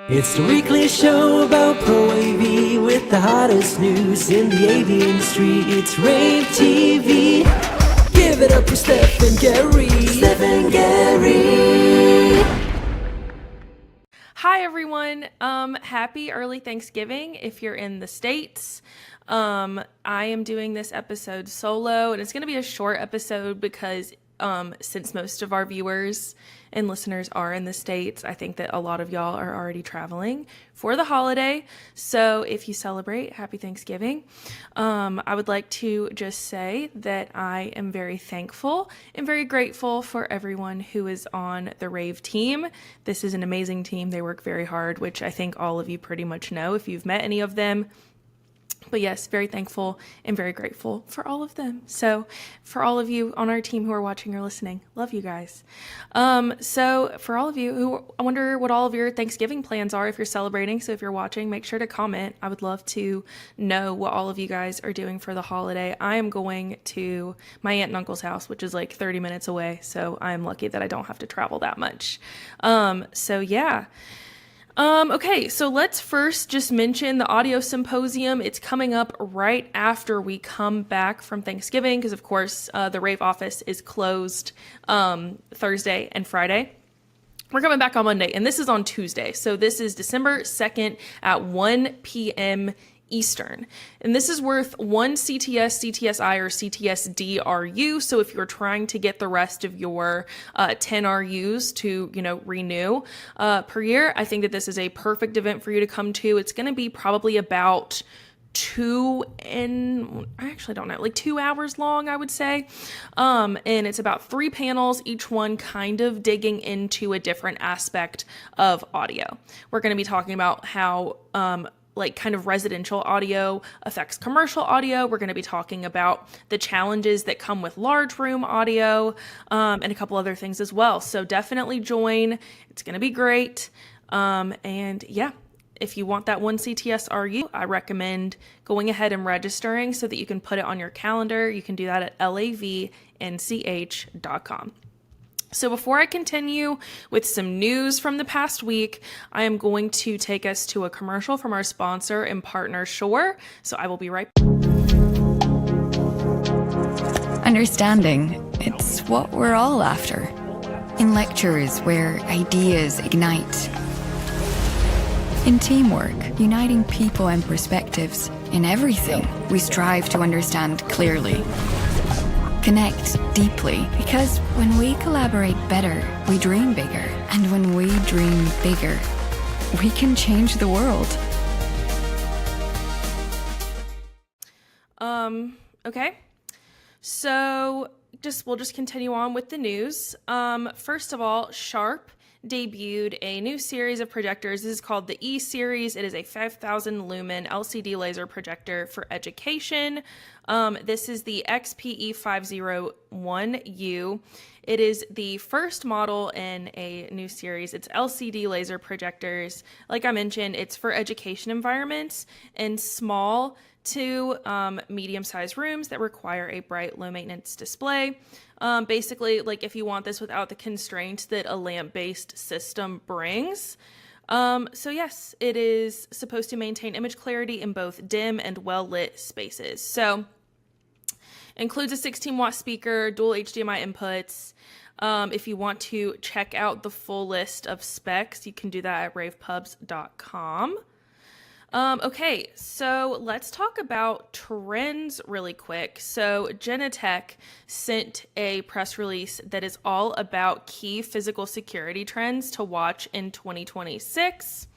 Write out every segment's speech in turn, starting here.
It's the weekly show about pro AV with the hottest news in the AV industry. It's rAVe TV. Give it up for Steph and Gary. Steph and Gary. Hi everyone. Happy early Thanksgiving if you're in the States. I am doing this episode solo, and it's going to be a short episode because since most of our viewers and listeners are in the States, I think that a lot of y'all are already traveling for the holiday. So if you celebrate, happy Thanksgiving. I would like to just say that I am very thankful and very grateful for everyone who is on the rAVe team. This is an amazing team. They work very hard, which I think all of you pretty much know if you've met any of them. But yes, very thankful and very grateful for all of them. So for all of you on our team who are watching or listening, love you guys. So for all of you who, I wonder what all of your Thanksgiving plans are if you're celebrating. So if you're watching, make sure to comment. I would love to know what all of you guys are doing for the holiday. I am going to my aunt and uncle's house, which is like 30 minutes away. So I'm lucky that I don't have to travel that much. So yeah. Okay, so let's first just mention the audio symposium. It's coming up right after we come back from Thanksgiving because, of course, the rAVe office is closed Thursday and Friday. We're coming back on Monday, and this is on Tuesday. So this is December 2nd at 1 p.m. Eastern. And this is worth one CTS, CTSI, or CTSD RU. So if you're trying to get the rest of your 10 RUs to, renew per year, I think that this is a perfect event for you to come to. It's going to be probably about 2 hours long, I would say. And it's about 3 panels, each one kind of digging into a different aspect of audio. We're going to be talking about how, kind of residential audio affects commercial audio. We're going to be talking about the challenges that come with large room audio, and a couple other things as well. So definitely join. It's going to be great. And yeah, if you want that one CTS RU, I recommend going ahead and registering so that you can put it on your calendar. You can do that at lavench.com. So before I continue with some news from the past week, I am going to take us to a commercial from our sponsor and partner, Shure. So I will be right back. Understanding, it's what we're all after. In lectures where ideas ignite. In teamwork, uniting people and perspectives. In everything, we strive to understand clearly. Connect deeply, because when we collaborate better, we dream bigger. And when we dream bigger, we can change the world. Okay. So we'll just continue on with the news. First of all, Sharp debuted a new series of projectors. This is called the E series. It is a 5,000 lumen LCD laser projector for education. This is the XPE501U. It is the first model in a new series. It's LCD laser projectors. Like I mentioned, it's for education environments and small to medium-sized rooms that require a bright, low-maintenance display. Basically, like if you want this without the constraints that a lamp-based system brings. So yes, it is supposed to maintain image clarity in both dim and well-lit spaces. So includes a 16-watt speaker, dual HDMI inputs. If you want to check out the full list of specs, you can do that at ravepubs.com. Okay, so let's talk about trends really quick. So Genetech sent a press release that is all about key physical security trends to watch in 2026.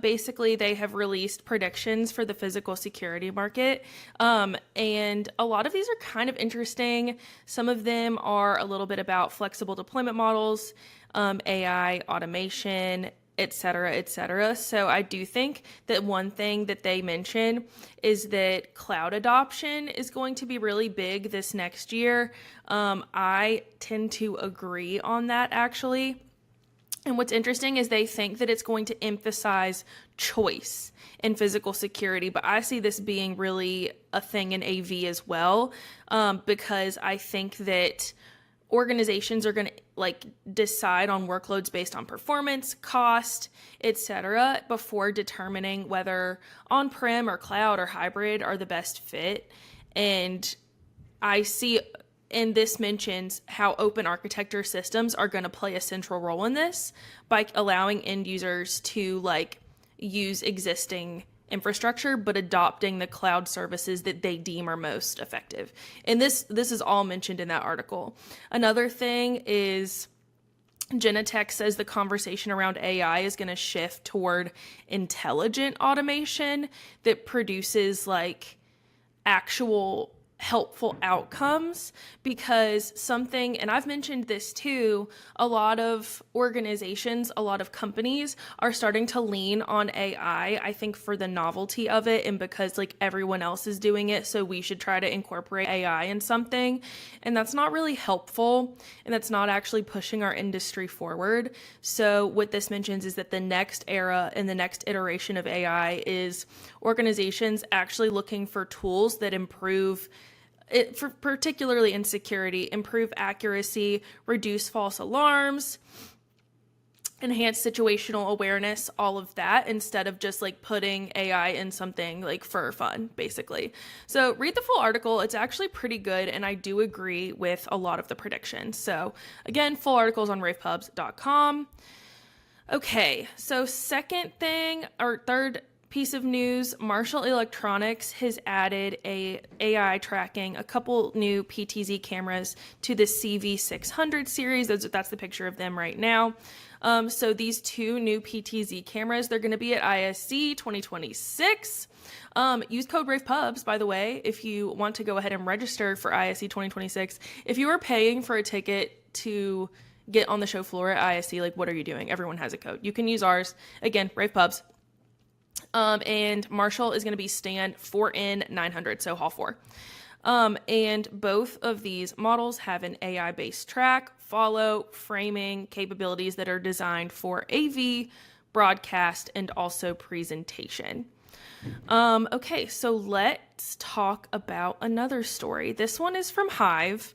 Basically, they have released predictions for the physical security market, and a lot of these are kind of interesting. Some of them are a little bit about flexible deployment models, AI, automation, et cetera, et cetera. So I do think that one thing that they mention is that cloud adoption is going to be really big this next year. I tend to agree on that, actually. And what's interesting is they think that it's going to emphasize choice in physical security, but I see this being really a thing in AV as well, because I think that organizations are going to like decide on workloads based on performance, cost, etc., before determining whether on-prem or cloud or hybrid are the best fit. And I see, and this mentions how open architecture systems are going to play a central role in this by allowing end users to like use existing infrastructure, but adopting the cloud services that they deem are most effective. And this is all mentioned in that article. Another thing is Genetech says the conversation around AI is going to shift toward intelligent automation that produces like actual helpful outcomes, because something, and I've mentioned this too, a lot of organizations, a lot of companies are starting to lean on AI, I think for the novelty of it and because like everyone else is doing it, so we should try to incorporate AI in something. And that's not really helpful, and that's not actually pushing our industry forward. So what this mentions is that the next era and the next iteration of AI is organizations actually looking for tools that improve it, for particularly in security, improve accuracy, reduce false alarms, enhance situational awareness, all of that, instead of just like putting AI in something like for fun, basically. So read the full article. It's actually pretty good, and I do agree with a lot of the predictions. So again, full articles on ravepubs.com. Okay, so second thing, or third piece of news, Marshall Electronics has added a AI tracking, a couple new PTZ cameras to the CV600 series. That's the picture of them right now. So these two new PTZ cameras, they're going to be at ISC 2026. Use code RAVEPUBS, by the way, if you want to go ahead and register for ISC 2026. If you are paying for a ticket to get on the show floor at ISC, like what are you doing? Everyone has a code. You can use ours. Again, RAVEPUBS. And Marshall is going to be stand 4N900, so Hall 4. And both of these models have an AI-based track, follow, framing capabilities that are designed for AV, broadcast, and also presentation. Okay, so let's talk about another story. This one is from rAVe.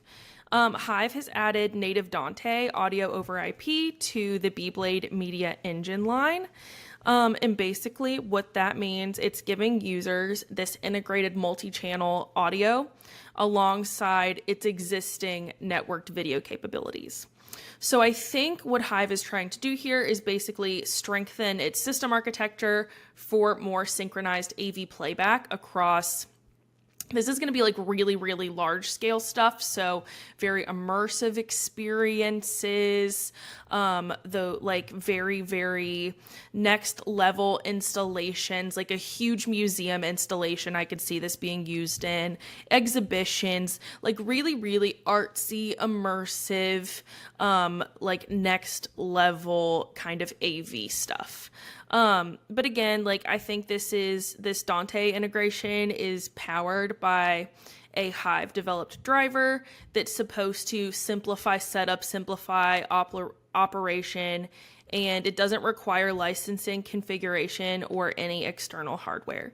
rAVe has added native Dante audio over IP to the B-Blade Media Engine line. And basically what that means, it's giving users this integrated multi-channel audio alongside its existing networked video capabilities. So I think what rAVe is trying to do here is basically strengthen its system architecture for more synchronized AV playback across. This is going to be like really, really large scale stuff. So very immersive experiences, the like very, very next level installations, like a huge museum installation. I could see this being used in exhibitions, like really, really artsy, immersive, like next level kind of AV stuff. But again, like I think this Dante integration is powered by a rAVe developed driver that's supposed to simplify setup, simplify operation, and it doesn't require licensing, configuration, or any external hardware.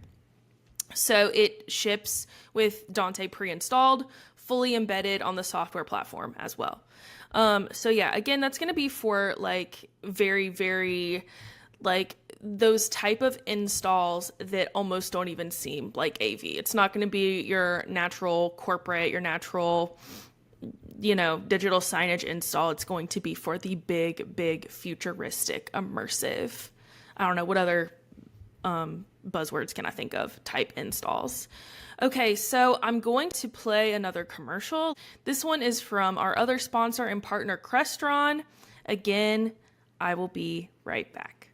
So it ships with Dante pre-installed, fully embedded on the software platform as well. So yeah, again, that's going to be for like very, very like those type of installs that almost don't even seem like AV. It's not going to be your natural corporate, your natural, digital signage install. It's going to be for the big, big futuristic, immersive, I don't know, what other buzzwords can I think of, type installs. Okay, so I'm going to play another commercial. This one is from our other sponsor and partner, Crestron. Again, I will be right back.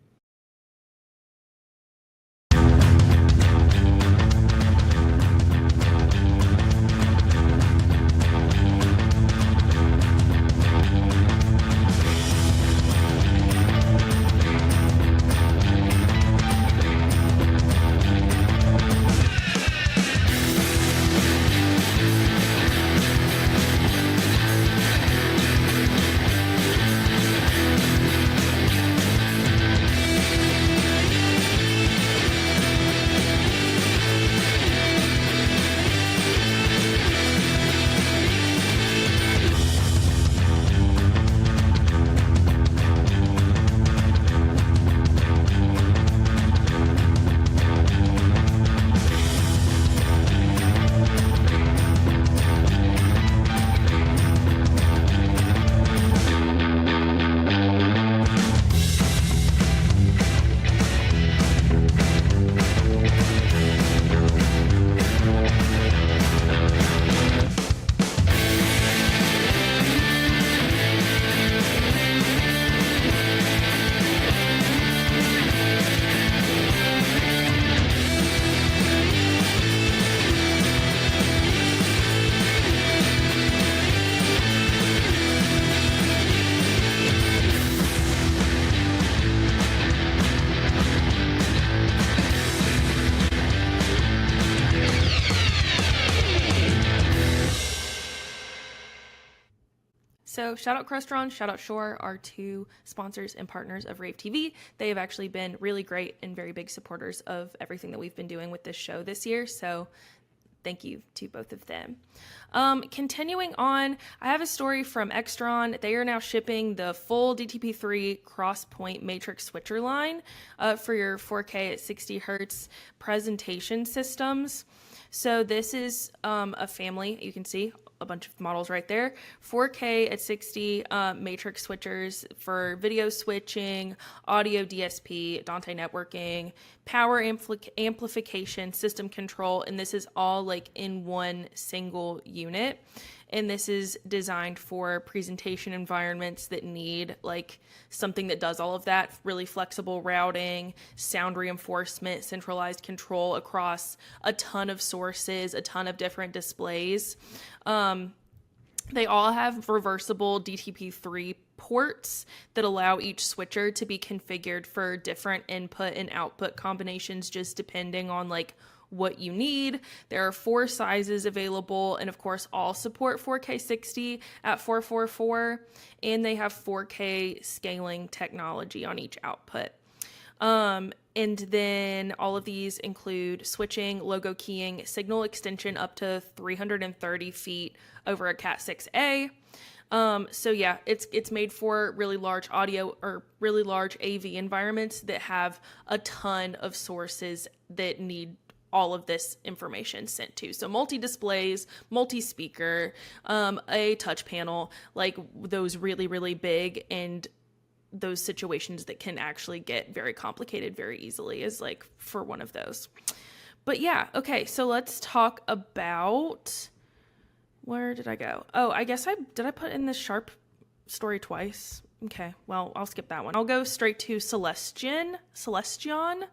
also shout out Crestron, shout out Shore, our two sponsors and partners of rAVe TV. They have actually been really great and very big supporters of everything that we've been doing with this show this year. So thank you to both of them. Continuing on, I have a story from Extron. They are now shipping the full DTP3 Crosspoint Matrix switcher line for your 4K at 60 hertz presentation systems. So this is a family, you can see a bunch of models right there. 4K at 60 matrix switchers for video switching, audio DSP, Dante networking, power amplification, system control, and this is all like in one single unit. And this is designed for presentation environments that need like something that does all of that, really flexible routing, sound reinforcement, centralized control across a ton of sources, a ton of different displays. They all have reversible DTP3 ports that allow each switcher to be configured for different input and output combinations, just depending on like what you need. There are 4 sizes available, and of course all support 4K 60 at 444, and they have 4K scaling technology on each output. And then all of these include switching, logo keying, signal extension up to 330 feet over a Cat 6A. So yeah, it's made for really large audio or really large AV environments that have a ton of sources that need all of this information sent to. So multi-displays, multi-speaker, a touch panel, like those really, really big, and those situations that can actually get very complicated very easily is like for one of those. But yeah, okay, so let's talk about, where did I go? Oh, I guess did I put in this Sharp story twice? Okay, well, I'll skip that one. I'll go straight to Celestion. Celestion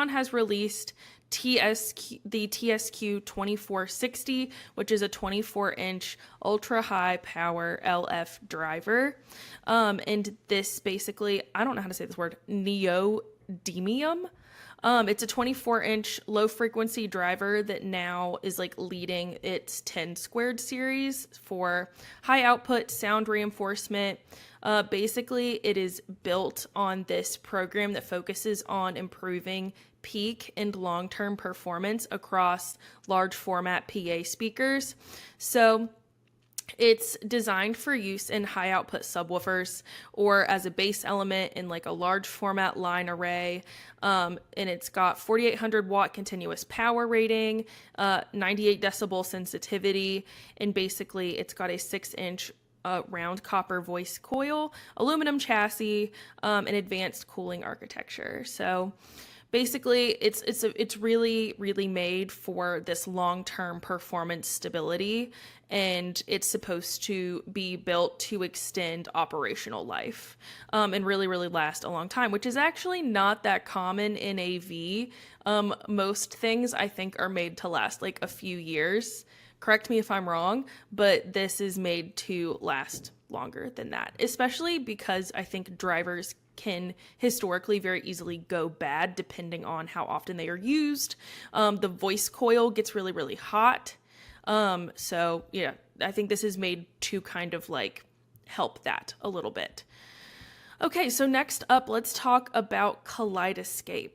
has released the TSQ 2460, which is a 24-inch ultra-high power LF driver. And this basically, I don't know how to say this word, neodymium. It's a 24-inch low-frequency driver that now is like leading its 10 squared series for high output sound reinforcement. Basically, it is built on this program that focuses on improving peak and long-term performance across large format PA speakers. So it's designed for use in high output subwoofers or as a base element in like a large format line array. And it's got 4,800 watt continuous power rating, 98 decibel sensitivity, and basically it's got a 6-inch round copper voice coil, aluminum chassis, and advanced cooling architecture. So basically, it's really, really made for this long-term performance stability, and it's supposed to be built to extend operational life and really, really last a long time, which is actually not that common in AV. Most things, I think, are made to last like a few years. Correct me if I'm wrong, but this is made to last longer than that, especially because I think drivers can historically very easily go bad depending on how often they are used. The voice coil gets really, really hot. So yeah, I think this is made to kind of like help that a little bit. Okay, so next up, let's talk about Kaleidoscape.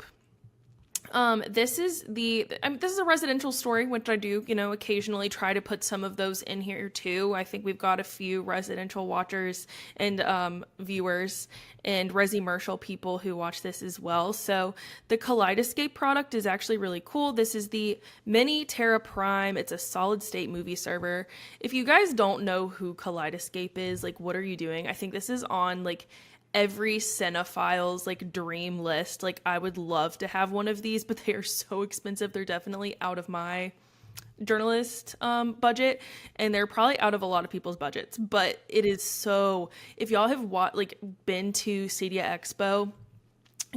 This is a residential story, which I do, occasionally try to put some of those in here too. I think we've got a few residential watchers and viewers and resi-mercial people who watch this as well. So the Kaleidoscape product is actually really cool. This is the Mini Terra Prime. It's a solid state movie server. If you guys don't know who Kaleidoscape is, like, what are you doing? I think this is on like every cinephile's like dream list. Like, I would love to have one of these, but they are so expensive. They're definitely out of my journalist budget, and they're probably out of a lot of people's budgets. But it is so, if y'all have been to Cedia Expo,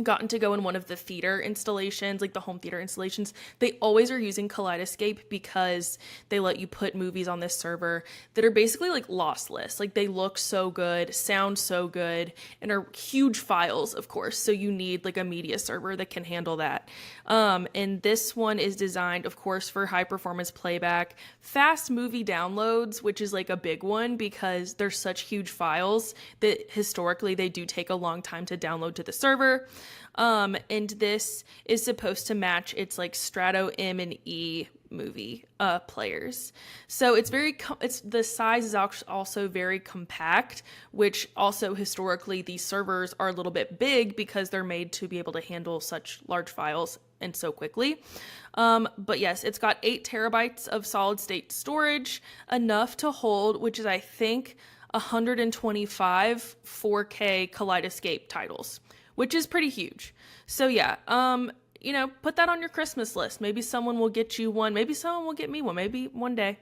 gotten to go in one of the theater installations, like the home theater installations, they always are using Kaleidoscape because they let you put movies on this server that are basically like lossless. Like they look so good, sound so good, and are huge files, of course. So you need like a media server that can handle that. And this one is designed, of course, for high performance playback, fast movie downloads, which is like a big one because they're such huge files that historically they do take a long time to download to the server. And this is supposed to match its like Strato M and E movie players. So it's the size is also very compact, which also historically these servers are a little bit big because they're made to be able to handle such large files and so quickly. But yes, it's got 8 terabytes of solid state storage, enough to hold, which is I think 125 4K Kaleidoscape titles, which is pretty huge. So yeah, put that on your Christmas list. Maybe someone will get you one. Maybe someone will get me one. Maybe one day.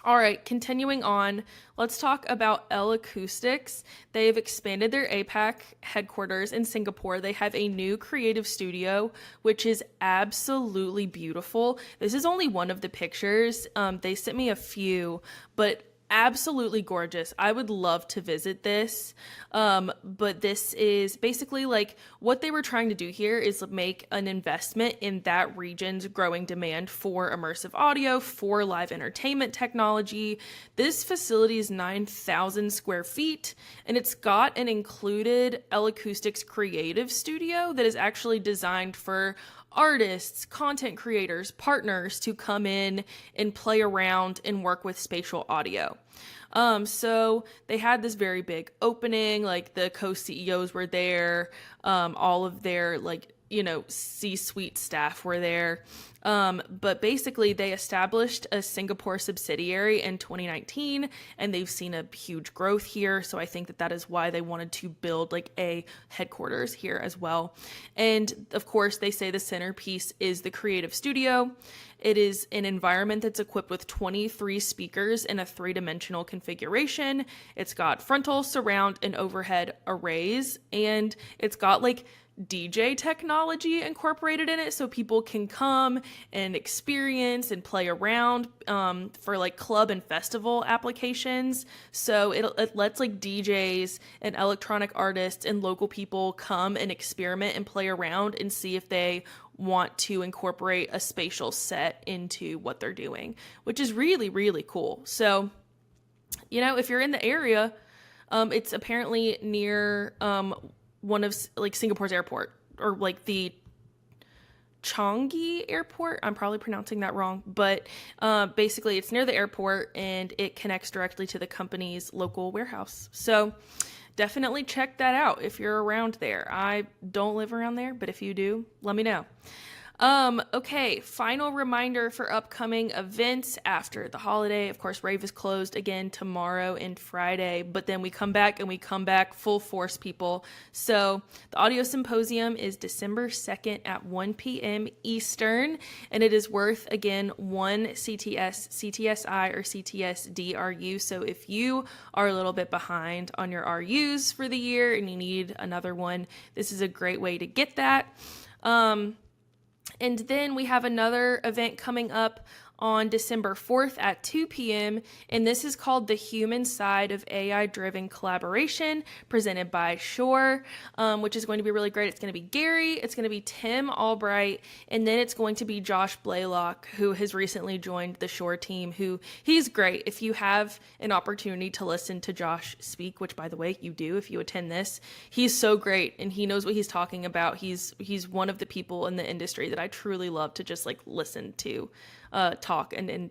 All right, continuing on, let's talk about L Acoustics. They've expanded their APAC headquarters in Singapore. They have a new creative studio, which is absolutely beautiful. This is only one of the pictures. They sent me a few, but absolutely gorgeous. I would love to visit this. But this is basically like what they were trying to do here is make an investment in that region's growing demand for immersive audio, for live entertainment technology. This facility is 9,000 square feet, and it's got an included L Acoustics creative studio that is actually designed for artists, content creators, partners to come in and play around and work with spatial audio. So they had this very big opening, like the co-CEOs were there, all of their C-suite staff were there. But basically they established a Singapore subsidiary in 2019 and they've seen a huge growth here. So I think that is why they wanted to build like a headquarters here as well. And of course they say the centerpiece is the creative studio. It is an environment that's equipped with 23 speakers in a 3-dimensional configuration. It's got frontal, surround, and overhead arrays, and it's got like DJ technology incorporated in it so people can come and experience and play around for like club and festival applications. So it lets like DJs and electronic artists and local people come and experiment and play around and see if they want to incorporate a spatial set into what they're doing, which is really, really cool. So, if you're in the area, it's apparently near one of like Singapore's airport, or like the Changi airport. I'm probably pronouncing that wrong, but basically it's near the airport and it connects directly to the company's local warehouse. So definitely check that out if you're around there. I don't live around there, but if you do, let me know. Okay, final reminder for upcoming events after the holiday. Of course, rAVe is closed again tomorrow and Friday, but then we come back full force, people. So the audio symposium is December 2nd at 1 p.m. Eastern, and it is worth, again, 1 CTS, CTSI, or CTSD RU. So if you are a little bit behind on your RUs for the year and you need another one, this is a great way to get that. And then we have another event coming up on December 4th at 2 p.m. And this is called The Human Side of AI-Driven Collaboration, presented by Shore, which is going to be really great. It's going to be Gary, it's going to be Tim Albright, and then it's going to be Josh Blaylock, who has recently joined the Shore team, he's great. If you have an opportunity to listen to Josh speak, which by the way, you do if you attend this, he's so great and he knows what he's talking about. He's one of the people in the industry that I truly love to just like listen to talk. And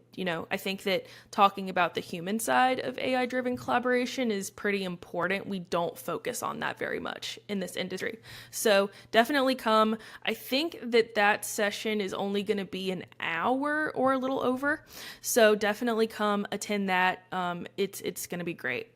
I think that talking about the human side of AI-driven collaboration is pretty important. We don't focus on that very much in this industry. So definitely come. I think that session is only going to be an hour or a little over. So definitely come attend that. It's going to be great.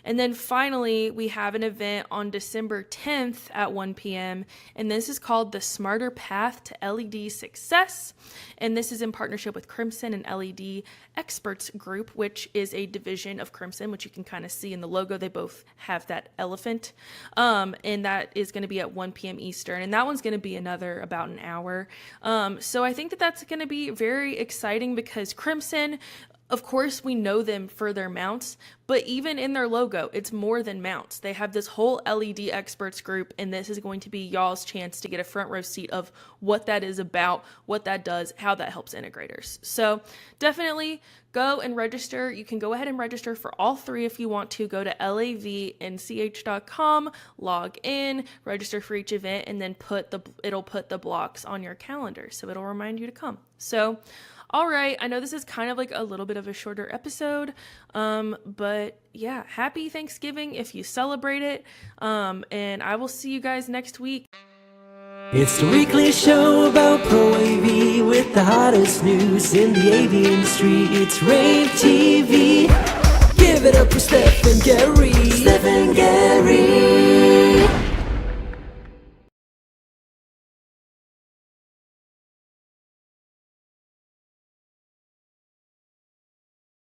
And then finally, we have an event on December 10th at 1 p.m. And this is called The Smarter Path to LED Success. And this is in partnership partnership with Crimson and LED Experts Group, which is a division of Crimson, which you can kind of see in the logo. They both have that elephant. And that is going to be at 1 p.m. Eastern. And that one's going to be about an hour. So I think that that's going to be very exciting because Crimson, of course, we know them for their mounts, but even in their logo, it's more than mounts. They have this whole LED experts group, and this is going to be y'all's chance to get a front row seat of what that is about, what that does, how that helps integrators. So definitely go and register. You can go ahead and register for all three if you want to. Go to lavnch.com, log in, register for each event, and then it'll put the blocks on your calendar. So it'll remind you to come. So all right, I know this is kind of like a little bit of a shorter episode, but yeah, happy Thanksgiving if you celebrate it, and I will see you guys next week. It's the weekly show about Pro AV with the hottest news in the AV industry. It's rAVe TV.